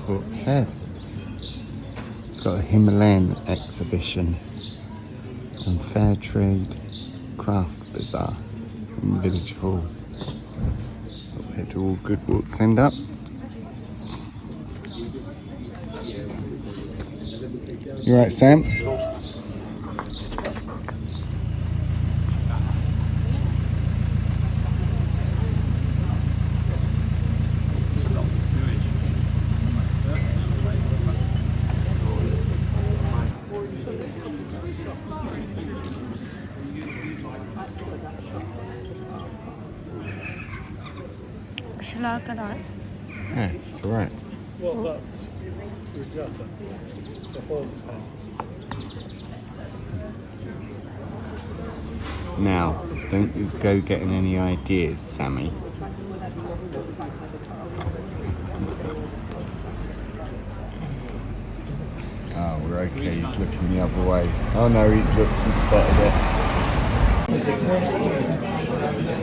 Hawkshead. It's got a Himalayan exhibition and fair trade craft bazaar in Village Hall. Where do all good walks end up? You right, Sam? Shall I go down? Yeah, it's alright. What, that's the gutter? The Hawkshead. Now, don't you go getting any ideas, Sammy. Oh, we're okay, he's looking the other way. Oh no, he's looked and spotted it.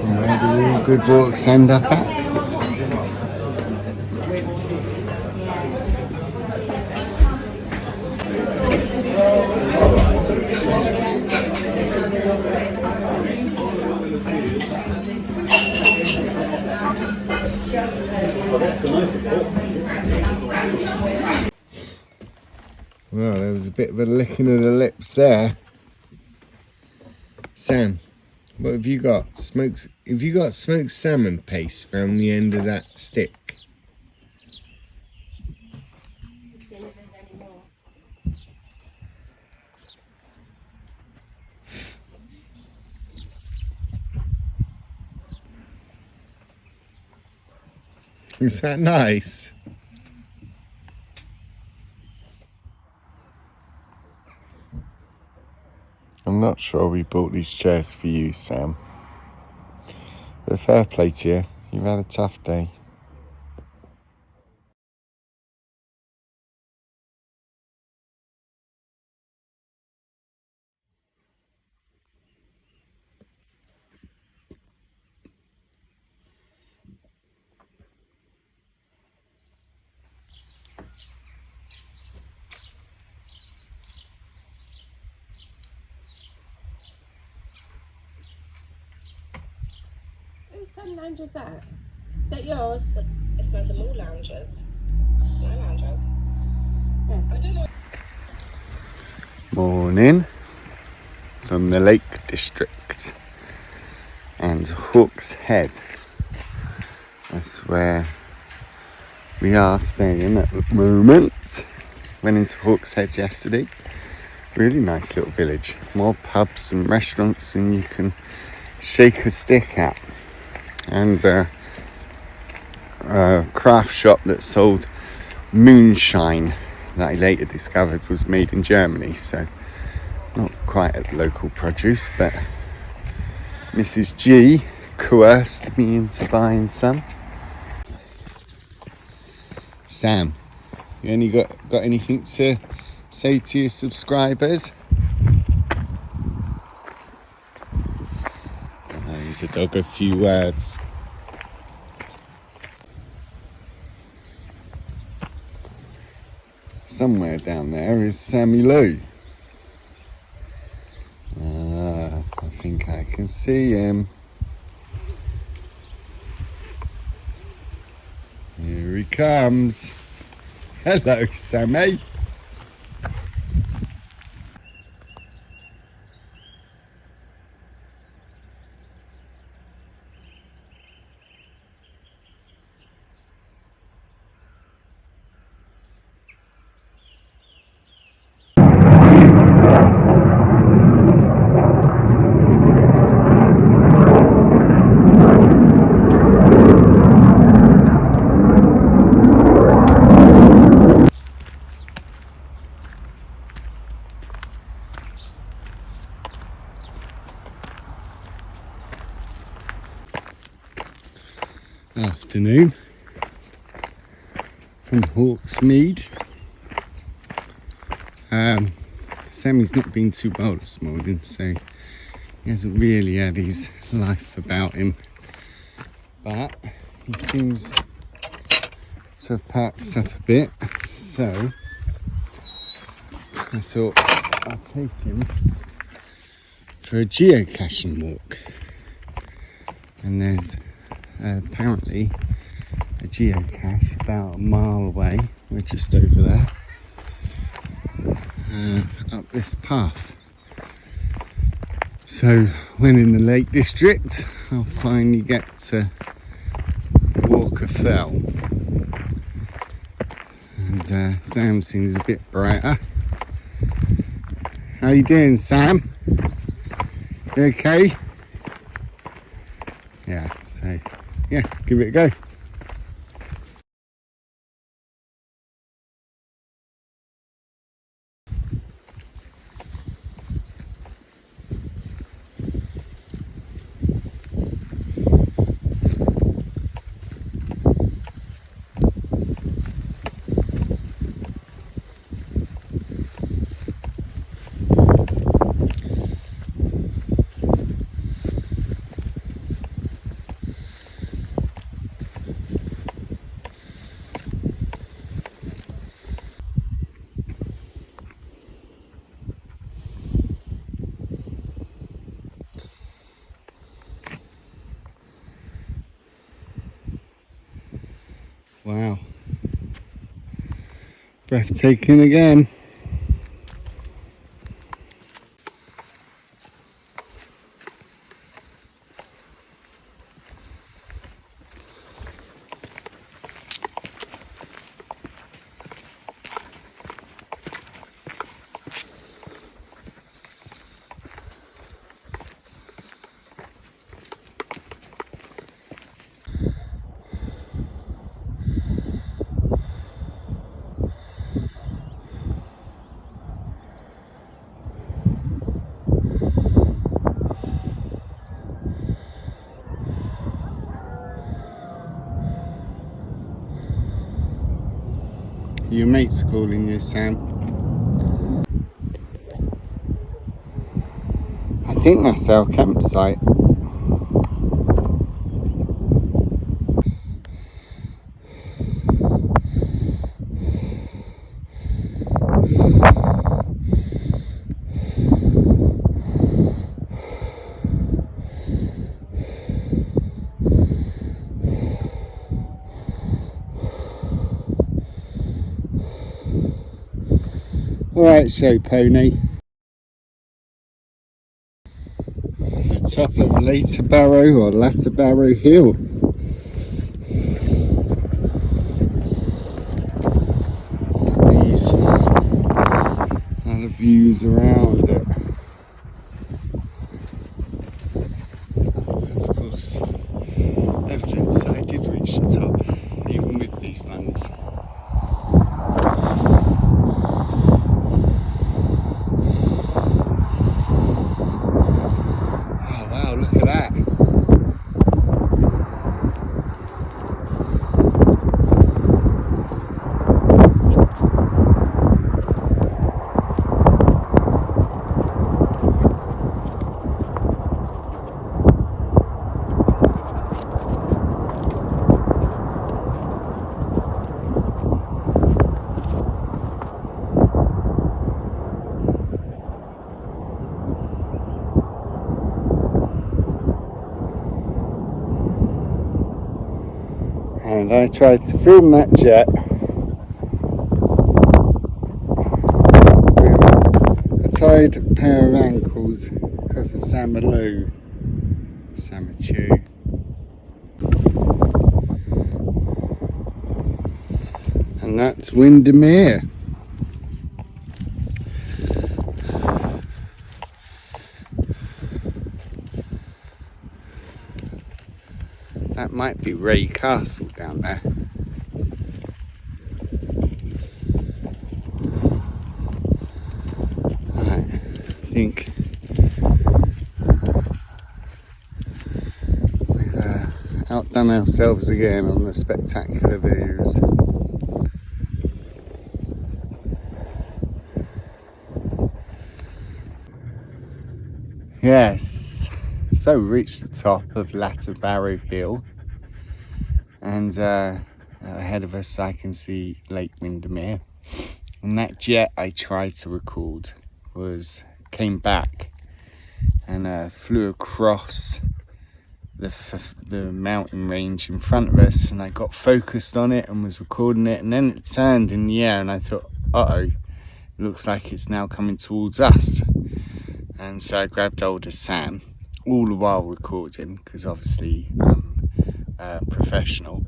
And where do all good walks end up at? Well, there was a bit of a licking of the lips there. Sam, what have you got? Have you got smoked salmon paste from the end of that stick? Is that nice? I'm not sure we bought these chairs for you, Sam. But fair play to you. You've had a tough day. Whose sun lounge is that? Is that yours? It's those are all lounges. My lounges. Yeah. I don't know. Morning from the Lake District and Hawkshead. That's where we are staying at the moment. Went into Hawkshead yesterday. Really nice little village. More pubs and restaurants than you can shake a stick at. And a craft shop that sold moonshine that I later discovered was made in Germany, so not quite a local produce, but Mrs. G coerced me into buying some. Sam, you only got anything to say to your subscribers? He's a dog, a few words. Somewhere down there is Sammy Lou. I think I can see him. Here he comes. Hello, Sammy. Afternoon from Hawksmead. Sammy's not been too well this morning, so he hasn't really had his life about him, but he seems to have parked up a bit, so I thought I'd take him for a geocaching walk. And there's apparently a geocache about a mile away. We're just over there, up this path. So when in the Lake District, I'll finally get to walk a fell. And Sam seems a bit brighter. How you doing, Sam? You okay? Yeah, so yeah, give it a go. Wow, breathtaking again. Your mate's calling you, Sam. I think that's our campsite. Alright, show pony. The top of Latterbarrow Hill. These are the views around it. Of course, evidence that I did reach the top, even with these lands. Wow, look at that. And I tried to film that jet with a tied pair of ankles because of Samaloo. Samachu. And that's Windermere. That might be Ray Castle down there. Right, I think we've outdone ourselves again on the spectacular views. Yes, so we reached the top of Latterbarrow Hill, and ahead of us I can see Lake Windermere, and that jet I tried to record came back and flew across the mountain range in front of us, and I got focused on it and was recording it, and then it turned in the air and I thought, uh-oh, it looks like it's now coming towards us. And so I grabbed hold of Sam, all the while recording, because obviously I'm professional,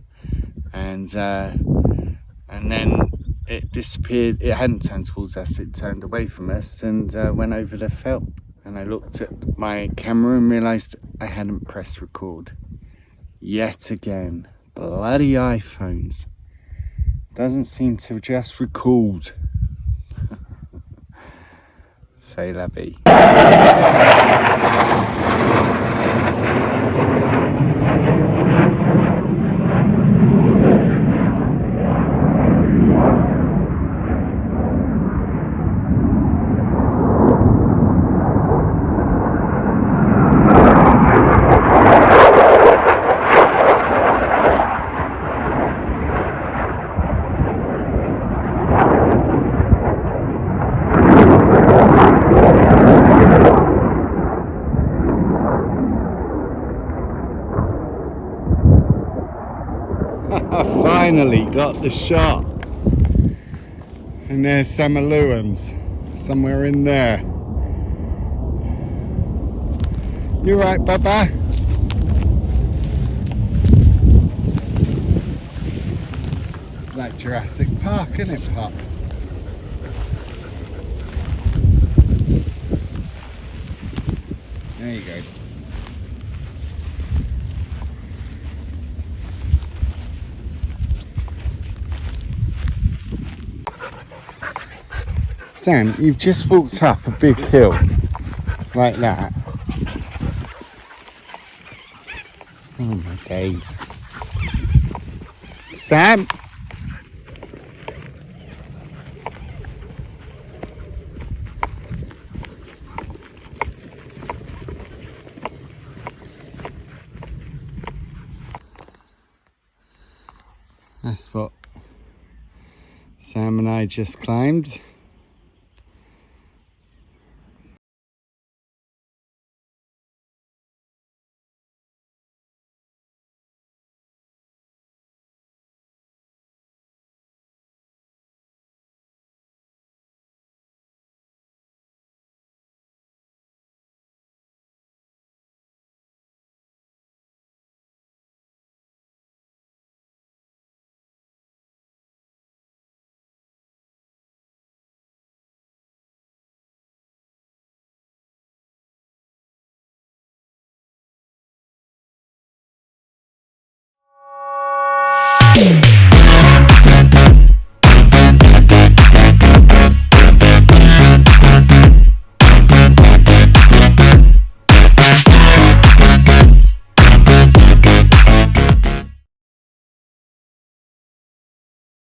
and then it disappeared. It hadn't turned towards us, it turned away from us and went over the fill. And I looked at my camera and realised I hadn't pressed record. Yet again, bloody iPhones. Doesn't seem to just record. Say la vie. I finally got the shot, and there's some Aluans somewhere in there. You right, Bubba? It's like Jurassic Park, isn't it, Pop? There you go. Sam, you've just walked up a big hill like that. Oh my days. Sam! That's what Sam and I just climbed.